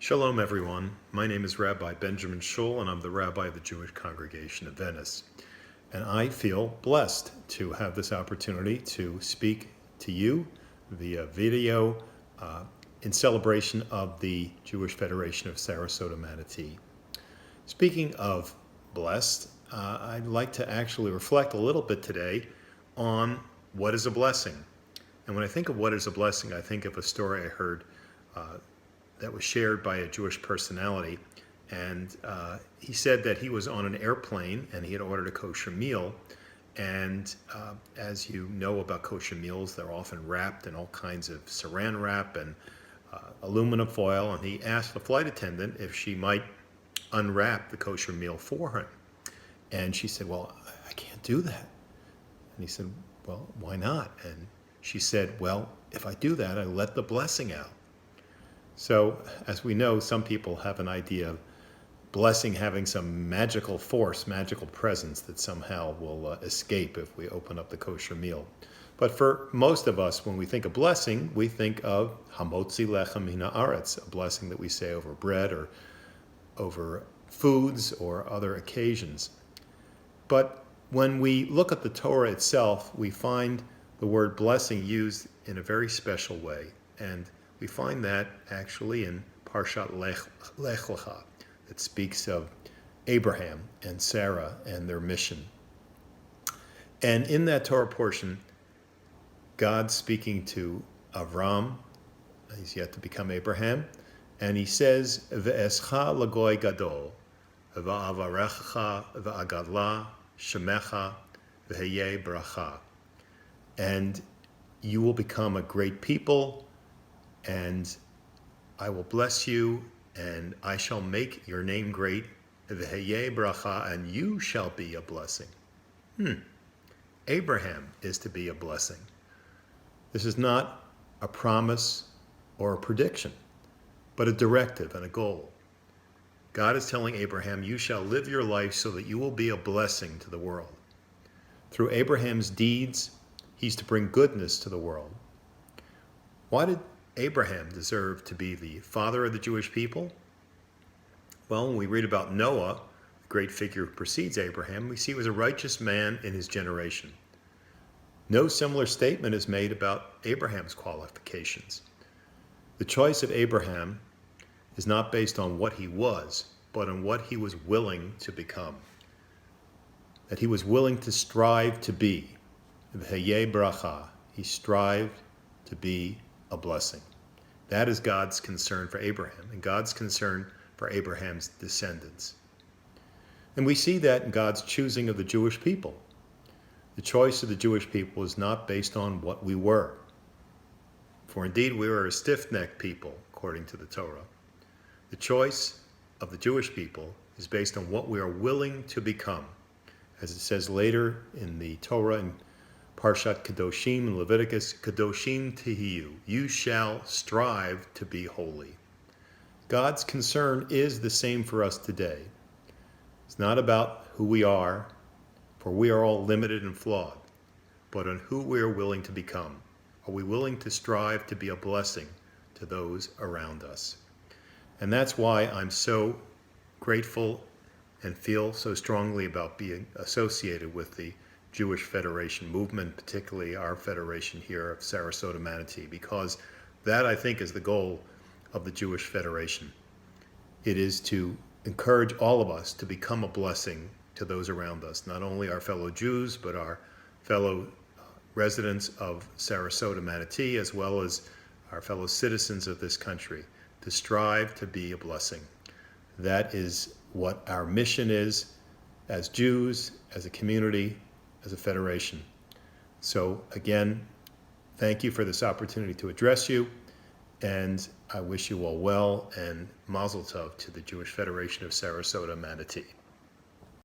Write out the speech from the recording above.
Shalom, everyone. My name is Rabbi Benjamin Schul, and I'm the rabbi of the Jewish Congregation of Venice. And I feel blessed to have this opportunity to speak to you via video in celebration of the Jewish Federation of Sarasota-Manatee. Speaking of blessed, I'd like to actually reflect a little bit today on what is a blessing. And when I think of what is a blessing, I think of a story I heard that was shared by a Jewish personality. And he said that he was on an airplane and he had ordered a kosher meal. And as you know about kosher meals, they're often wrapped in all kinds of saran wrap and aluminum foil. And he asked the flight attendant if she might unwrap the kosher meal for him. And she said, "Well, I can't do that." And he said, "Well, why not?" And she said, "Well, if I do that, I let the blessing out." So, as we know, some people have an idea of blessing having some magical force, magical presence that somehow will escape if we open up the kosher meal. But for most of us, when we think of blessing, we think of hamotzi lechem min haaretz, a blessing that we say over bread or over foods or other occasions. But when we look at the Torah itself, we find the word blessing used in a very special way. And we find that actually in Parshat Lech Lecha, that speaks of Abraham and Sarah and their mission. And in that Torah portion, God's speaking to Avram, he's yet to become Abraham, and he says, "Ve'escha lagoy gadol, va'avarecha va'agadla, shemecha, ve'heye bracha." And you will become a great people, and I will bless you, and I shall make your name great, v'heye bracha, and you shall be a blessing. Abraham is to be a blessing. This is not a promise or a prediction, but a directive and a goal. God is telling Abraham, you shall live your life so that you will be a blessing to the world. Through Abraham's deeds, he's to bring goodness to the world. Why did Abraham deserve to be the father of the Jewish people? Well, when we read about Noah, the great figure who precedes Abraham, we see he was a righteous man in his generation. No similar statement is made about Abraham's qualifications. The choice of Abraham is not based on what he was, but on what he was willing to become. That he was willing to strive to be. V'heye bracha, he strived to be a blessing. That is God's concern for Abraham, and God's concern for Abraham's descendants. And we see that in God's choosing of the Jewish people. The choice of the Jewish people is not based on what we were. For indeed, we were a stiff-necked people, according to the Torah. The choice of the Jewish people is based on what we are willing to become. As it says later in the Torah, in Parshat Kedoshim in Leviticus, Kedoshim Tihiyu, you shall strive to be holy. God's concern is the same for us today. It's not about who we are, for we are all limited and flawed, but on who we are willing to become. Are we willing to strive to be a blessing to those around us? And that's why I'm so grateful and feel so strongly about being associated with the Jewish Federation movement, particularly our federation here of Sarasota-Manatee, because that, I think, is the goal of the Jewish Federation. It is to encourage all of us to become a blessing to those around us, not only our fellow Jews, but our fellow residents of Sarasota-Manatee, as well as our fellow citizens of this country, to strive to be a blessing. That is what our mission is as Jews, as a community, as a federation. So again, thank you for this opportunity to address you, and I wish you all well, and mazel tov to the Jewish Federation of Sarasota-Manatee.